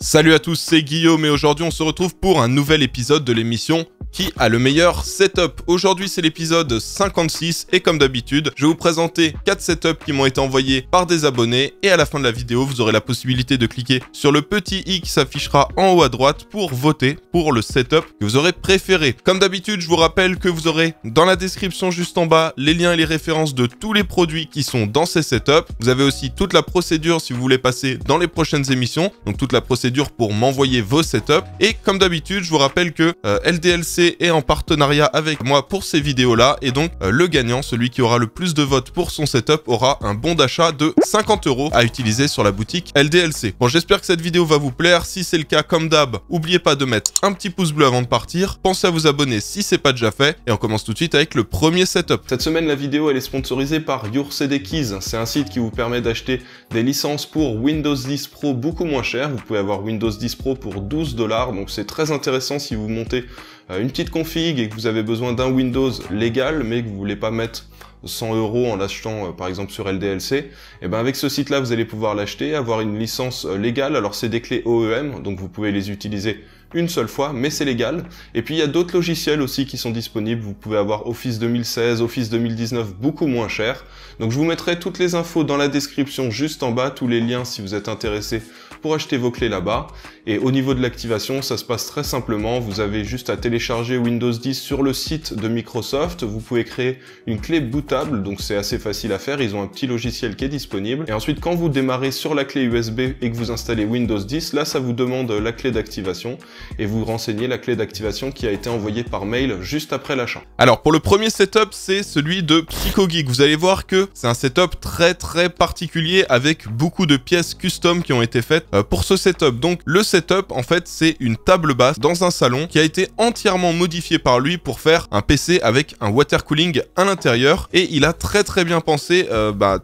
Salut à tous, c'est Guillaume et aujourd'hui on se retrouve pour un nouvel épisode de l'émission Qui a le meilleur setup. Aujourd'hui c'est l'épisode 56 et comme d'habitude, je vais vous présenter 4 setups qui m'ont été envoyés par des abonnés et à la fin de la vidéo, vous aurez la possibilité de cliquer sur le petit i qui s'affichera en haut à droite pour voter pour le setup que vous aurez préféré. Comme d'habitude, je vous rappelle que vous aurez dans la description juste en bas les liens et les références de tous les produits qui sont dans ces setups. Vous avez aussi toute la procédure si vous voulez passer dans les prochaines émissions, donc toute la procédure pour m'envoyer vos setups. Et comme d'habitude, je vous rappelle que LDLC est en partenariat avec moi pour ces vidéos-là et donc le gagnant, celui qui aura le plus de votes pour son setup, aura un bon d'achat de 50 € à utiliser sur la boutique LDLC. Bon, j'espère que cette vidéo va vous plaire. Si c'est le cas, comme d'hab, n'oubliez pas de mettre un petit pouce bleu avant de partir. Pensez à vous abonner si c'est pas déjà fait et on commence tout de suite avec le premier setup. Cette semaine, la vidéo elle est sponsorisée par YourCDKeys. C'est un site qui vous permet d'acheter des licences pour Windows 10 Pro beaucoup moins cher. Vous pouvez avoir Windows 10 Pro pour 12 $, donc c'est très intéressant si vous montez une petite config et que vous avez besoin d'un Windows légal mais que vous voulez pas mettre 100 € en l'achetant par exemple sur LDLC, et ben avec ce site là vous allez pouvoir l'acheter, avoir une licence légale. Alors c'est des clés OEM, donc vous pouvez les utiliser une seule fois, mais c'est légal. Et puis il y a d'autres logiciels aussi qui sont disponibles. Vous pouvez avoir Office 2016, Office 2019 beaucoup moins cher. Donc je vous mettrai toutes les infos dans la description juste en bas, tous les liens si vous êtes intéressé pour acheter vos clés là-bas. Et au niveau de l'activation, ça se passe très simplement. Vous avez juste à télécharger Windows 10 sur le site de Microsoft. Vous pouvez créer une clé bootable, donc c'est assez facile à faire. Ils ont un petit logiciel qui est disponible. Et ensuite, quand vous démarrez sur la clé USB et que vous installez Windows 10, là, ça vous demande la clé d'activation et vous renseignez la clé d'activation qui a été envoyée par mail juste après l'achat. Alors, pour le premier setup, c'est celui de PsychoGeek. Vous allez voir que c'est un setup très particulier avec beaucoup de pièces custom qui ont été faites pour ce setup. Donc, le setup, en fait, c'est une table basse dans un salon qui a été entièrement modifié par lui pour faire un PC avec un water cooling à l'intérieur. Et il a très bien pensé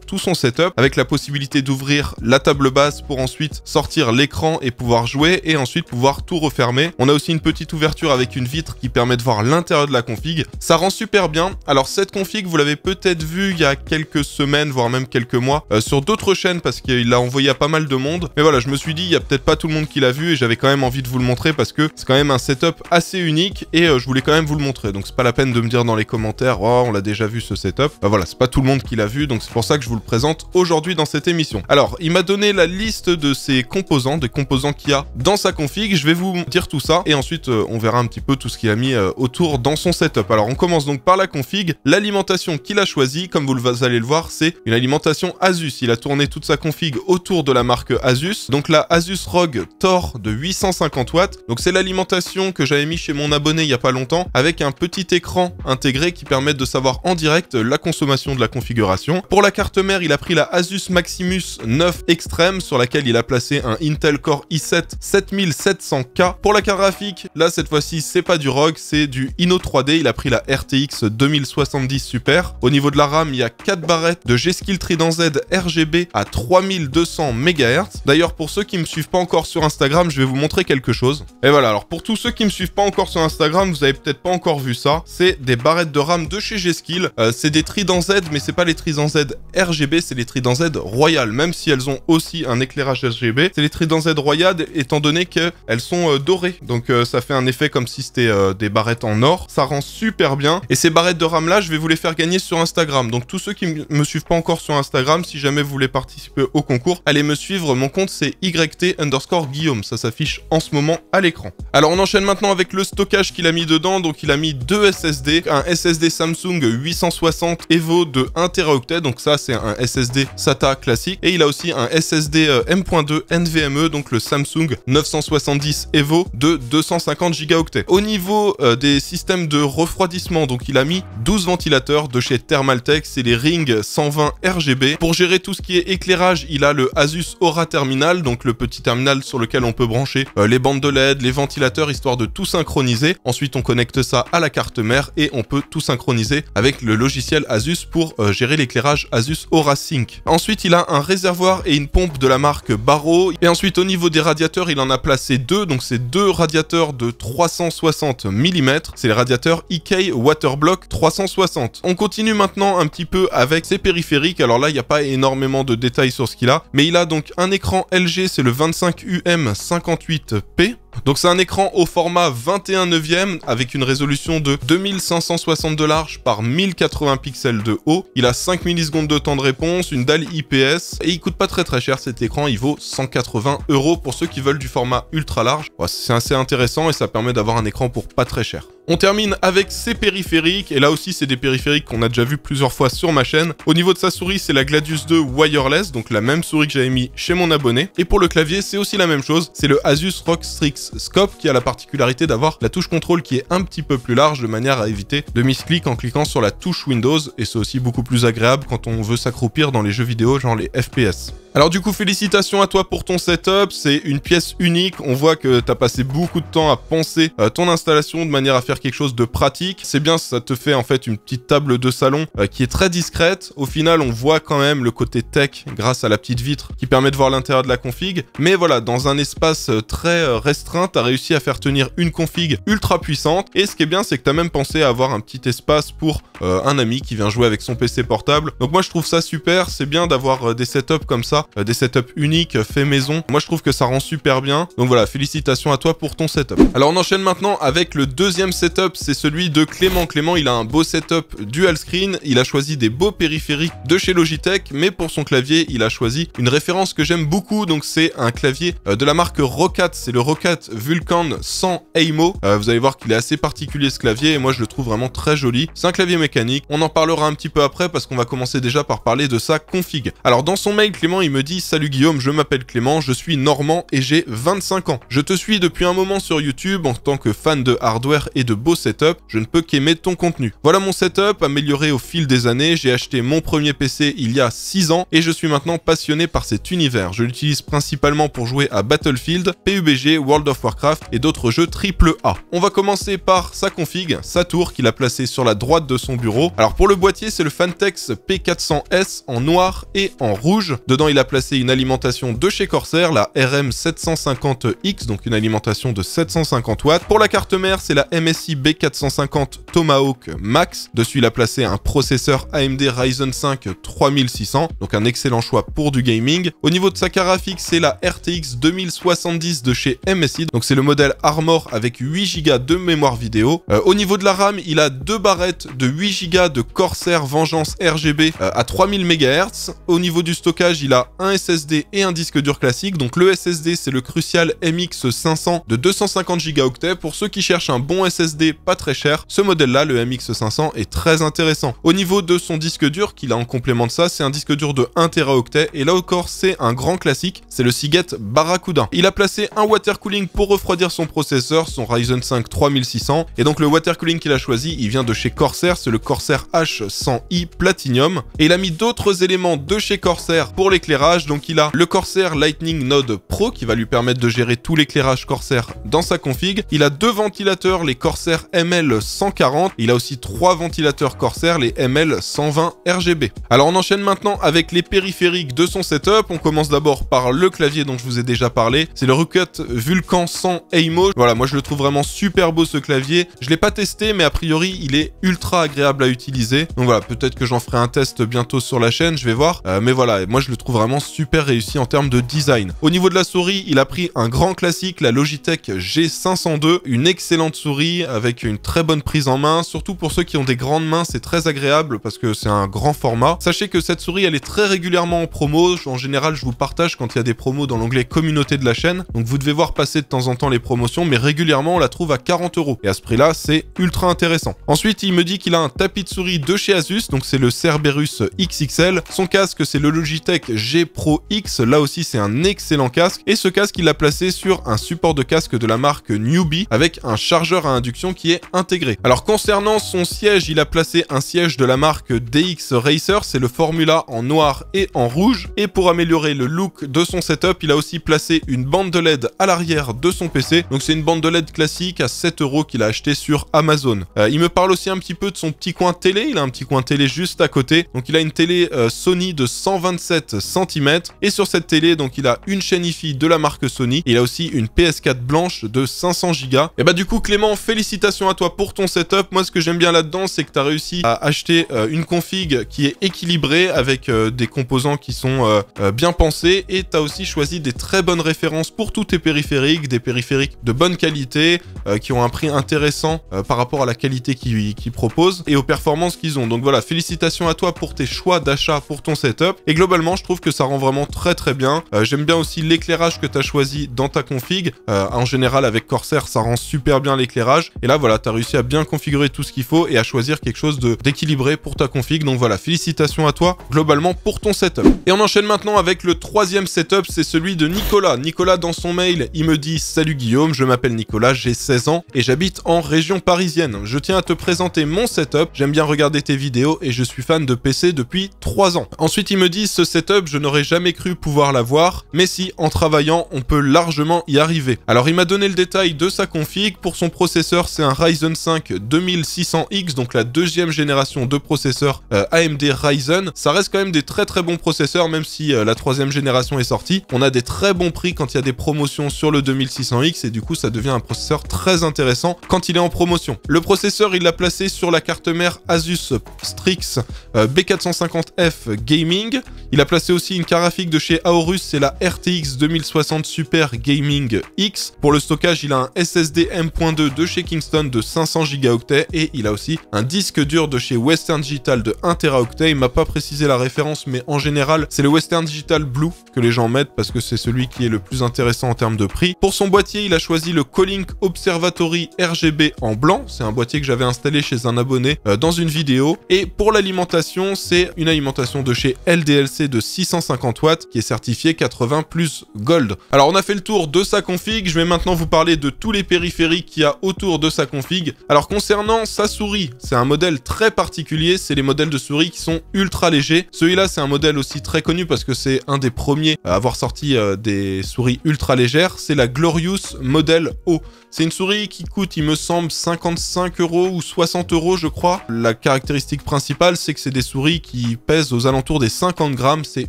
tout son setup avec la possibilité d'ouvrir la table basse pour ensuite sortir l'écran et pouvoir jouer et ensuite pouvoir tout refermer. On a aussi une petite ouverture avec une vitre qui permet de voir l'intérieur de la config. Ça rend super bien. Alors cette config, vous l'avez peut-être vu il y a quelques semaines, voire même quelques mois, sur d'autres chaînes parce qu'il l'a envoyé à pas mal de monde. Mais voilà, je me suis dit, il y a peut-être pas tout le monde qui l'a vu et j'avais quand même envie de vous le montrer parce que c'est quand même un setup assez unique et je voulais quand même vous le montrer. Donc c'est pas la peine de me dire dans les commentaires, oh on l'a déjà vu ce setup. Voilà, c'est pas tout le monde qui l'a vu, donc c'est pour ça que je vous le présente aujourd'hui dans cette émission. Alors, il m'a donné la liste de ses composants, des composants qu'il y a dans sa config. Je vais vous dire tout ça et ensuite on verra un petit peu tout ce qu'il a mis autour dans son setup. Alors on commence donc par la config. L'alimentation qu'il a choisie, comme vous allez le voir, c'est une alimentation Asus. Il a tourné toute sa config autour de la marque Asus. Donc la Asus ROG Thor de 850 watts. Donc c'est l'alimentation que j'avais mis chez mon abonné il y a pas longtemps avec un petit écran intégré qui permet de savoir en direct la consommation de la configuration. Pour la carte mère, il a pris la Asus Maximus 9 Extreme sur laquelle il a placé un Intel Core i7 7700K. Pour la carte graphique, là cette fois-ci c'est pas du ROG, c'est du Inno 3D. Il a pris la RTX 2070 Super. Au niveau de la RAM, il y a 4 barrettes de G-Skill Trident Z RGB à 3200 MHz. D'ailleurs, pour ceux qui me suivent pas encore sur Instagram, je vais vous montrer quelque chose. Et voilà, alors pour tous ceux qui me suivent pas encore sur Instagram, vous avez peut-être pas encore vu ça. C'est des barrettes de RAM de chez G-Skill. C'est des Trident Z, mais c'est pas les Trident Z RGB, c'est les Trident Z Royal, même si elles ont aussi un éclairage RGB. C'est les Trident Z Royal étant donné qu'elles sont dorées. Donc ça fait un effet comme si c'était des barrettes en or. Ça rend super bien. Et ces barrettes de RAM là, je vais vous les faire gagner sur Instagram. Donc tous ceux qui me suivent pas encore sur Instagram, si jamais vous voulez participer au concours, allez me suivre. Mon compte c'est YT_Guillaume. Ça s'affiche en ce moment à l'écran. Alors on enchaîne maintenant avec le stockage qu'il a mis dedans. Donc il a mis 2 SSD. Un SSD Samsung 860 Evo de 1 Teraoctet. Donc ça c'est un SSD SATA classique. Et il a aussi un SSD M.2 NVMe. Donc le Samsung 970 Evo de 250 Go. Au niveau des systèmes de refroidissement, donc il a mis 12 ventilateurs de chez Thermaltake, c'est les Ring 120 RGB. Pour gérer tout ce qui est éclairage, il a le Asus Aura Terminal, donc le petit terminal sur lequel on peut brancher les bandes de LED, les ventilateurs, histoire de tout synchroniser. Ensuite, on connecte ça à la carte mère et on peut tout synchroniser avec le logiciel Asus pour gérer l'éclairage Asus Aura Sync. Ensuite, il a un réservoir et une pompe de la marque Barrow. Et ensuite, au niveau des radiateurs, il en a placé deux, donc c'est deux radiateurs de 360 mm. C'est les radiateurs EK Waterblock 360. On continue maintenant un petit peu avec ses périphériques. Alors là, il n'y a pas énormément de détails sur ce qu'il a, mais il a donc un écran LG léger, c'est le 25UM58P. Donc c'est un écran au format 21/9 avec une résolution de 2560 de large par 1080 pixels de haut. Il a 5 millisecondes de temps de réponse, une dalle IPS et il coûte pas très cher cet écran, il vaut 180 € pour ceux qui veulent du format ultra large. Ouais, c'est assez intéressant et ça permet d'avoir un écran pour pas très cher. On termine avec ses périphériques, et là aussi c'est des périphériques qu'on a déjà vu plusieurs fois sur ma chaîne. Au niveau de sa souris, c'est la Gladius 2 Wireless, donc la même souris que j'avais mis chez mon abonné. Et pour le clavier, c'est aussi la même chose, c'est le Asus ROG Strix Scope qui a la particularité d'avoir la touche contrôle qui est un petit peu plus large de manière à éviter de misclic en cliquant sur la touche Windows, et c'est aussi beaucoup plus agréable quand on veut s'accroupir dans les jeux vidéo, genre les FPS. Alors du coup, félicitations à toi pour ton setup, c'est une pièce unique, on voit que tu as passé beaucoup de temps à penser ton installation de manière à faire quelque chose de pratique. C'est bien, ça te fait en fait une petite table de salon qui est très discrète. Au final, on voit quand même le côté tech grâce à la petite vitre qui permet de voir l'intérieur de la config. Mais voilà, dans un espace très restreint, tu as réussi à faire tenir une config ultra puissante. Et ce qui est bien, c'est que tu as même pensé à avoir un petit espace pour un ami qui vient jouer avec son PC portable. Donc moi, je trouve ça super, c'est bien d'avoir des setups comme ça. Des setups uniques, faits maison. Moi, je trouve que ça rend super bien. Donc voilà, félicitations à toi pour ton setup. Alors, on enchaîne maintenant avec le deuxième setup. C'est celui de Clément. Clément, il a un beau setup dual screen. Il a choisi des beaux périphériques de chez Logitech. Mais pour son clavier, il a choisi une référence que j'aime beaucoup. Donc, c'est un clavier de la marque Roccat. C'est le Roccat Vulcan sans AIMO. Vous allez voir qu'il est assez particulier ce clavier. Et moi, je le trouve vraiment très joli. C'est un clavier mécanique. On en parlera un petit peu après parce qu'on va commencer déjà par parler de sa config. Alors, dans son mail, Clément, il me dit: salut Guillaume, je m'appelle Clément, je suis normand et j'ai 25 ans. Je te suis depuis un moment sur YouTube en tant que fan de hardware et de beaux setups, je ne peux qu'aimer ton contenu. Voilà mon setup amélioré au fil des années, j'ai acheté mon premier PC il y a 6 ans et je suis maintenant passionné par cet univers. Je l'utilise principalement pour jouer à Battlefield, PUBG, World of Warcraft et d'autres jeux AAA. On va commencer par sa config, sa tour qu'il a placée sur la droite de son bureau. Alors pour le boîtier, c'est le Fantex P400S en noir et en rouge. Dedans, il a placé une alimentation de chez Corsair, la RM750X, donc une alimentation de 750 watts. Pour la carte mère, c'est la MSI B450 Tomahawk Max. Dessus, il a placé un processeur AMD Ryzen 5 3600, donc un excellent choix pour du gaming. Au niveau de sa carte graphique, c'est la RTX 2070 de chez MSI, donc c'est le modèle Armor avec 8 Go de mémoire vidéo. Au niveau de la RAM, il a deux barrettes de 8 Go de Corsair Vengeance RGB à 3000 MHz. Au niveau du stockage, il a un SSD et un disque dur classique. Donc le SSD, c'est le Crucial MX500 de 250 Go. Pour ceux qui cherchent un bon SSD pas très cher, ce modèle-là, le MX500, est très intéressant. Au niveau de son disque dur, qu'il a en complément de ça, c'est un disque dur de 1 Teraoctet. Et là encore, c'est un grand classique, c'est le Seagate Barracuda. Il a placé un water cooling pour refroidir son processeur, son Ryzen 5 3600. Et donc le water cooling qu'il a choisi, il vient de chez Corsair, c'est le Corsair H100i Platinum. Et il a mis d'autres éléments de chez Corsair pour l'éclairage. Donc il a le Corsair Lightning Node Pro qui va lui permettre de gérer tout l'éclairage Corsair dans sa config. Il a deux ventilateurs, les Corsair ML140. Il a aussi trois ventilateurs Corsair, les ML120 RGB. Alors on enchaîne maintenant avec les périphériques de son setup. On commence d'abord par le clavier dont je vous ai déjà parlé. C'est le Roccat Vulcan sans AIMO. Voilà, moi je le trouve vraiment super beau ce clavier. Je l'ai pas testé, mais a priori il est ultra agréable à utiliser. Donc voilà, peut-être que j'en ferai un test bientôt sur la chaîne, je vais voir. Mais voilà, moi je le trouve vraiment super réussi en termes de design. Au niveau de la souris, il a pris un grand classique, la Logitech G502, une excellente souris avec une très bonne prise en main, surtout pour ceux qui ont des grandes mains, c'est très agréable parce que c'est un grand format. Sachez que cette souris, elle est très régulièrement en promo. En général, je vous partage quand il y a des promos dans l'onglet communauté de la chaîne, donc vous devez voir passer de temps en temps les promotions, mais régulièrement on la trouve à 40 €. Et à ce prix-là, c'est ultra intéressant. Ensuite, il me dit qu'il a un tapis de souris de chez Asus, donc c'est le Cerberus XXL. Son casque, c'est le Logitech G Pro X, là aussi c'est un excellent casque. Et ce casque, il l'a placé sur un support de casque de la marque Newbie avec un chargeur à induction qui est intégré. Alors concernant son siège, il a placé un siège de la marque DX Racer, c'est le Formula en noir et en rouge. Et pour améliorer le look de son setup, il a aussi placé une bande de LED à l'arrière de son PC. Donc c'est une bande de LED classique à 7 € qu'il a acheté sur Amazon. Il me parle aussi un petit peu de son petit coin télé. Il a un petit coin télé juste à côté. Donc il a une télé Sony de 127 cm. Et sur cette télé, donc il a une chaîne Hi-Fi de la marque Sony. Il a aussi une PS4 blanche de 500 Go. Et bah du coup Clément, félicitations félicitations à toi pour ton setup. Moi, ce que j'aime bien là-dedans, c'est que tu as réussi à acheter une config qui est équilibrée avec des composants qui sont bien pensés, et tu as aussi choisi des très bonnes références pour tous tes périphériques, des périphériques de bonne qualité, qui ont un prix intéressant par rapport à la qualité qu'ils proposent et aux performances qu'ils ont. Donc voilà, félicitations à toi pour tes choix d'achat pour ton setup, et globalement, je trouve que ça rend vraiment très très bien. J'aime bien aussi l'éclairage que tu as choisi dans ta config. En général, avec Corsair, ça rend super bien l'éclairage, et là voilà, tu as réussi à bien configurer tout ce qu'il faut et à choisir quelque chose d'équilibré pour ta config. Donc voilà, félicitations à toi globalement pour ton setup. Et on enchaîne maintenant avec le troisième setup, c'est celui de Nicolas. Nicolas, dans son mail, il me dit: salut Guillaume, je m'appelle Nicolas, j'ai 16 ans et j'habite en région parisienne. Je tiens à te présenter mon setup, j'aime bien regarder tes vidéos et je suis fan de PC depuis 3 ans. Ensuite, il me dit: ce setup, je n'aurais jamais cru pouvoir l'avoir, mais si, en travaillant, on peut largement y arriver. Alors, il m'a donné le détail de sa config. Pour son processeur, c'est un Ryzen 5 2600X, donc la deuxième génération de processeurs AMD Ryzen. Ça reste quand même des très très bons processeurs, même si la troisième génération est sortie. On a des très bons prix quand il y a des promotions sur le 2600X, et du coup, ça devient un processeur très intéressant quand il est en promotion. Le processeur, il l'a placé sur la carte mère Asus Strix B450F Gaming. Il a placé aussi une carte graphique de chez Aorus, c'est la RTX 2060 Super Gaming X. Pour le stockage, il a un SSD M.2 de chez Kingston de 500 Go, et il a aussi un disque dur de chez Western Digital de 1 Teraoctet. Il m'a pas précisé la référence, mais en général, c'est le Western Digital Blue que les gens mettent parce que c'est celui qui est le plus intéressant en termes de prix. Pour son boîtier, il a choisi le Colink Observatory RGB en blanc. C'est un boîtier que j'avais installé chez un abonné dans une vidéo. Et pour l'alimentation, c'est une alimentation de chez LDLC de 650 watts qui est certifiée 80+ Gold. Alors, on a fait le tour de sa config. Je vais maintenant vous parler de tous les périphériques qu'il y a autour de sa config. Alors, concernant sa souris, c'est un modèle très particulier. C'est les modèles de souris qui sont ultra légers. Celui-là, c'est un modèle aussi très connu parce que c'est un des premiers à avoir sorti des souris ultra légères. C'est la Glorious Model O. C'est une souris qui coûte, il me semble, 55 € ou 60 €, je crois. La caractéristique principale, c'est que c'est des souris qui pèsent aux alentours des 50 grammes. C'est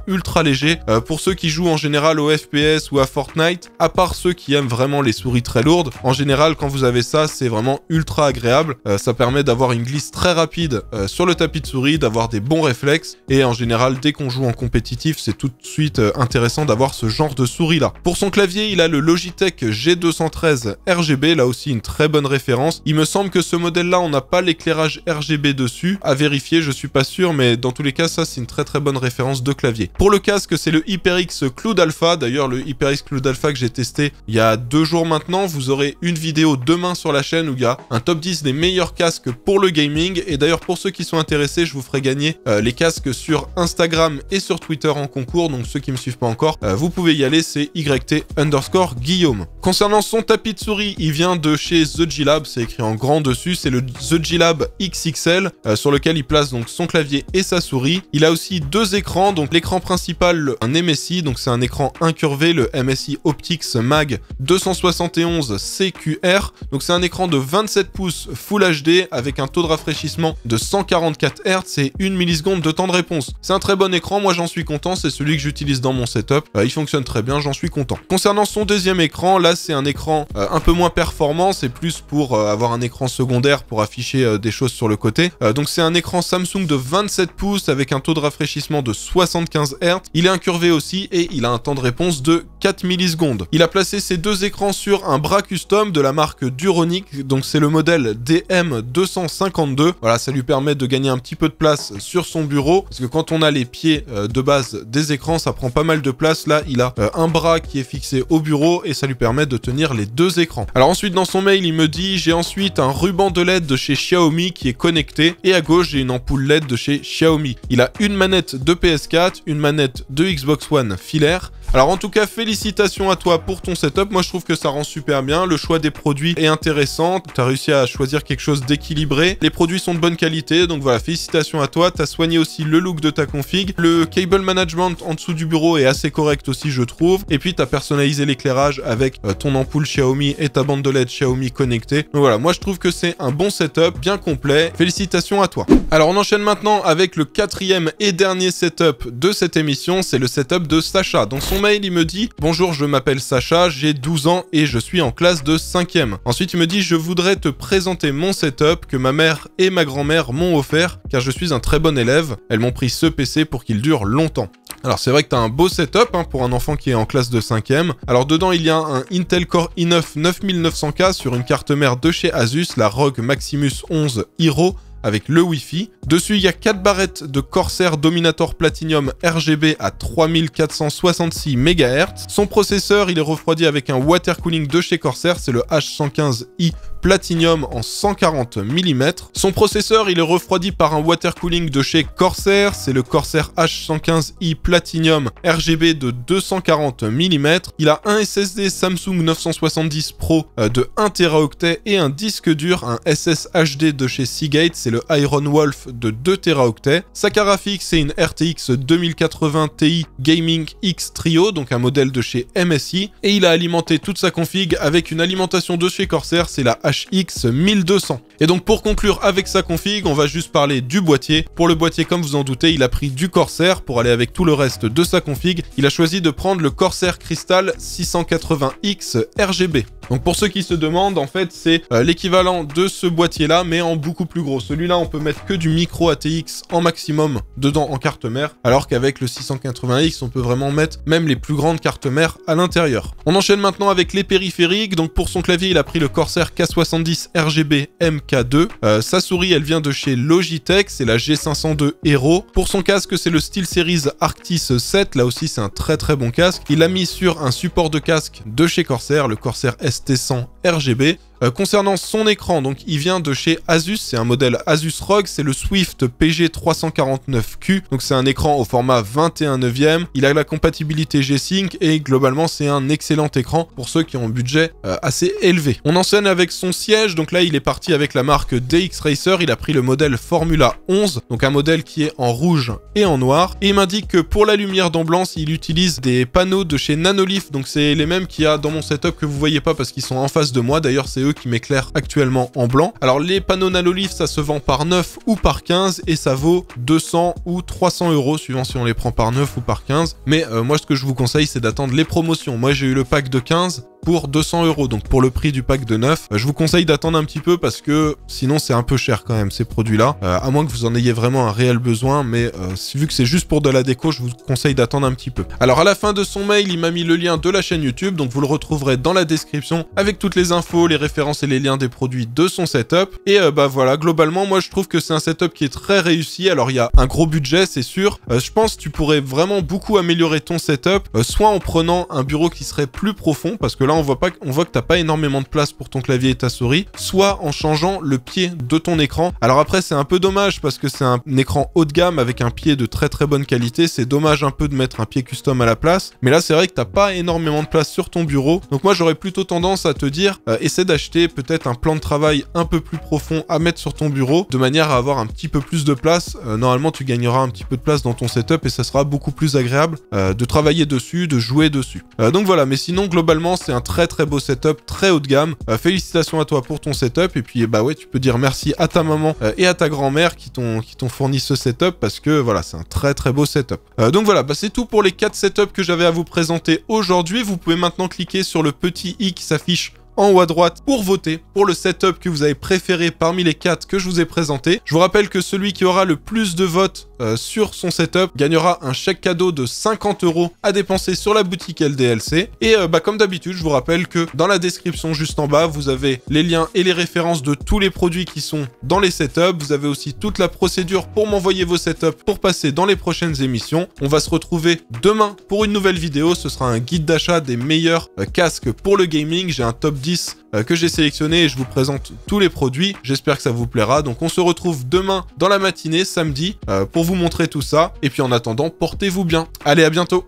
ultra léger. Pour ceux qui jouent en général au FPS ou à Fortnite, à part ceux qui aiment vraiment les souris très lourdes, en général, quand vous avez ça, c'est vraiment ultra agréable. Ça permet d'avoir une glisse très rapide sur le tapis de souris, d'avoir des bons réflexes. Et en général, dès qu'on joue en compétitif, c'est tout de suite intéressant d'avoir ce genre de souris-là. Pour son clavier, il a le Logitech G213 RGB, là aussi une très bonne référence. Il me semble que ce modèle-là, on n'a pas l'éclairage RGB dessus. À vérifier, je suis pas sûr, mais dans tous les cas, ça, c'est une très très bonne référence de clavier. Pour le casque, c'est le HyperX Cloud Alpha. D'ailleurs, le HyperX Cloud Alpha que j'ai testé il y a 2 jours maintenant, vous aurez une vidéo demain sur la chaîne où il y a un top 10 des meilleurs casques pour le gaming. Et d'ailleurs, pour ceux qui sont intéressés, je vous ferai gagner les casques sur Instagram et sur Twitter en concours. Donc ceux qui me suivent pas encore, vous pouvez y aller, c'est YT_Guillaume. Concernant son tapis de souris, il vient de chez The G-Lab, c'est écrit en grand dessus, c'est le The G-Lab XXL sur lequel il place donc son clavier et sa souris. Il a aussi 2 écrans, donc l'écran principal, un MSI, donc c'est un écran incurvé, le MSI Optics Mag 271 CQR, donc c'est un écran de 27 pouces Full HD avec un taux de rafraîchissement de 144 Hz et 1 milliseconde de temps de réponse. C'est un très bon écran, moi j'en suis content, c'est celui que j'utilise dans mon setup, il fonctionne très bien, j'en suis content. Concernant son deuxième écran, là c'est un écran un peu moins performant, c'est plus pour avoir un écran secondaire pour afficher des choses sur le côté. Donc c'est un écran Samsung de 27 pouces avec un taux de rafraîchissement de 75 Hz. Il est incurvé aussi et il a un temps de réponse de 4 millisecondes. Il a placé ces 2 écrans sur un bras custom de la marque Duronic, donc c'est le modèle DM252. Voilà, ça lui permet de gagner un petit peu de place sur son bureau, parce que quand on a les pieds de base des écrans, ça prend pas mal de place. Là, il a un bras qui est fixé au bureau et ça lui permet de tenir les 2 écrans. Alors ensuite, dans son mail, il me dit: j'ai ensuite un ruban de LED de chez Xiaomi qui est connecté, et à gauche, j'ai une ampoule LED de chez Xiaomi. Il a une manette de PS4, une manette de Xbox One filaire. Alors en tout cas, félicitations à toi pour ton setup. Moi, je trouve que ça rend super bien. Le choix des produits est intéressant. Tu as réussi à choisir quelque chose d'équilibré. Les produits sont de bonne qualité. Donc voilà, félicitations à toi. Tu as soigné aussi le look de ta config. Le cable management en dessous du bureau est assez correct aussi, je trouve. Et puis, tu as personnalisé l'éclairage avec ton ampoule Xiaomi et ta bande de LED Xiaomi connectée. Donc voilà, moi, je trouve que c'est un bon setup, bien complet. Félicitations à toi. Alors, on enchaîne maintenant avec le 4e et dernier setup de cette émission. C'est le setup de Sacha. Dans son son mail, il me dit « Bonjour, je m'appelle Sacha, j'ai 12 ans et je suis en classe de 5e. » Ensuite, il me dit « Je voudrais te présenter mon setup que ma mère et ma grand-mère m'ont offert car je suis un très bon élève. Elles m'ont pris ce PC pour qu'il dure longtemps. » Alors c'est vrai que tu as un beau setup pour un enfant qui est en classe de 5e. Alors dedans il y a un Intel Core i9 9900K sur une carte mère de chez Asus, la ROG Maximus 11 Hero avec le Wi-Fi. Dessus, il y a 4 barrettes de Corsair Dominator Platinum RGB à 3466 MHz. Son processeur, il est refroidi avec un water cooling de chez Corsair, c'est le H115i Platinum en 140 mm. Son processeur, il est refroidi par un water cooling de chez Corsair, c'est le Corsair H115i Platinum RGB de 240 mm. Il a un SSD Samsung 970 Pro de 1 Teraoctet et un disque dur, un SSHD de chez Seagate, c'est le Iron Wolf de 2 Teraoctets. Sa carte graphique, c'est une RTX 2080 Ti Gaming X Trio, donc un modèle de chez MSI. Et il a alimenté toute sa config avec une alimentation de chez Corsair, c'est la HX 1200. Et donc pour conclure avec sa config, on va juste parler du boîtier. Pour le boîtier, comme vous en doutez, il a pris du Corsair pour aller avec tout le reste de sa config. Il a choisi de prendre le Corsair Crystal 680X RGB. Donc pour ceux qui se demandent, en fait, c'est l'équivalent de ce boîtier-là, mais en beaucoup plus gros. Celui-là, on peut mettre que du micro ATX en maximum dedans en carte mère, alors qu'avec le 680X, on peut vraiment mettre même les plus grandes cartes mères à l'intérieur. On enchaîne maintenant avec les périphériques. Donc pour son clavier, il a pris le Corsair K70 RGB MK2. Sa souris, elle vient de chez Logitech, c'est la G502 Hero. Pour son casque, c'est le SteelSeries Arctis 7. Là aussi, c'est un très très bon casque. Il l'a mis sur un support de casque de chez Corsair, le Corsair ST100 RGB. Concernant son écran, donc il vient de chez Asus, c'est un modèle Asus ROG, c'est le Swift PG349Q, donc c'est un écran au format 21/9, il a la compatibilité G-Sync et globalement c'est un excellent écran pour ceux qui ont un budget assez élevé. On enchaîne avec son siège, donc là il est parti avec la marque DX Racer, il a pris le modèle Formula 11, donc un modèle qui est en rouge et en noir, et il m'indique que pour la lumière d'ambiance, il utilise des panneaux de chez Nanolith, donc c'est les mêmes qu'il y a dans mon setup que vous voyez pas parce qu'ils sont en face de moi, d'ailleurs c'est eux qui m'éclairent actuellement en blanc. Alors les panneaux Nanolith, ça se vend par 9 ou par 15 et ça vaut 200 ou 300 € suivant si on les prend par 9 ou par 15. Mais moi ce que je vous conseille c'est d'attendre les promotions. Moi j'ai eu le pack de 15 pour 200 €, donc pour le prix du pack de 9. Je vous conseille d'attendre un petit peu parce que sinon c'est un peu cher quand même ces produits-là, à moins que vous en ayez vraiment un réel besoin, mais vu que c'est juste pour de la déco, je vous conseille d'attendre un petit peu. Alors à la fin de son mail, il m'a mis le lien de la chaîne YouTube, donc vous le retrouverez dans la description avec toutes les infos, les références et les liens des produits de son setup. Et bah voilà, globalement, moi je trouve que c'est un setup qui est très réussi. Alors il y a un gros budget, c'est sûr. Je pense que tu pourrais vraiment beaucoup améliorer ton setup, soit en prenant un bureau qui serait plus profond, parce que là on voit que t'as pas énormément de place pour ton clavier et ta souris, soit en changeant le pied de ton écran. Alors après c'est un peu dommage parce que c'est un écran haut de gamme avec un pied de très très bonne qualité, c'est dommage un peu de mettre un pied custom à la place, mais là c'est vrai que t'as pas énormément de place sur ton bureau, donc moi j'aurais plutôt tendance à te dire essaie d'acheter peut-être un plan de travail un peu plus profond à mettre sur ton bureau, de manière à avoir un petit peu plus de place. Normalement tu gagneras un petit peu de place dans ton setup et ça sera beaucoup plus agréable de travailler dessus, de jouer dessus. Donc voilà, mais sinon globalement c'est un très très beau setup, très haut de gamme. Félicitations à toi pour ton setup et puis bah ouais, tu peux dire merci à ta maman et à ta grand-mère qui t'ont fourni ce setup parce que voilà, c'est un très très beau setup. Donc voilà, bah c'est tout pour les 4 setups que j'avais à vous présenter aujourd'hui. Vous pouvez maintenant cliquer sur le petit i qui s'affiche en haut à droite pour voter pour le setup que vous avez préféré parmi les 4 que je vous ai présentés. Je vous rappelle que celui qui aura le plus de votes sur son setup gagnera un chèque cadeau de 50 € à dépenser sur la boutique LDLC. Et bah comme d'habitude, je vous rappelle que dans la description juste en bas, vous avez les liens et les références de tous les produits qui sont dans les setups. Vous avez aussi toute la procédure pour m'envoyer vos setups pour passer dans les prochaines émissions. On va se retrouver demain pour une nouvelle vidéo. Ce sera un guide d'achat des meilleurs casques pour le gaming. J'ai un top 10 que j'ai sélectionné et je vous présente tous les produits. J'espère que ça vous plaira. Donc on se retrouve demain dans la matinée, samedi, pour vous montrer tout ça. Et puis en attendant, portez-vous bien. Allez, à bientôt.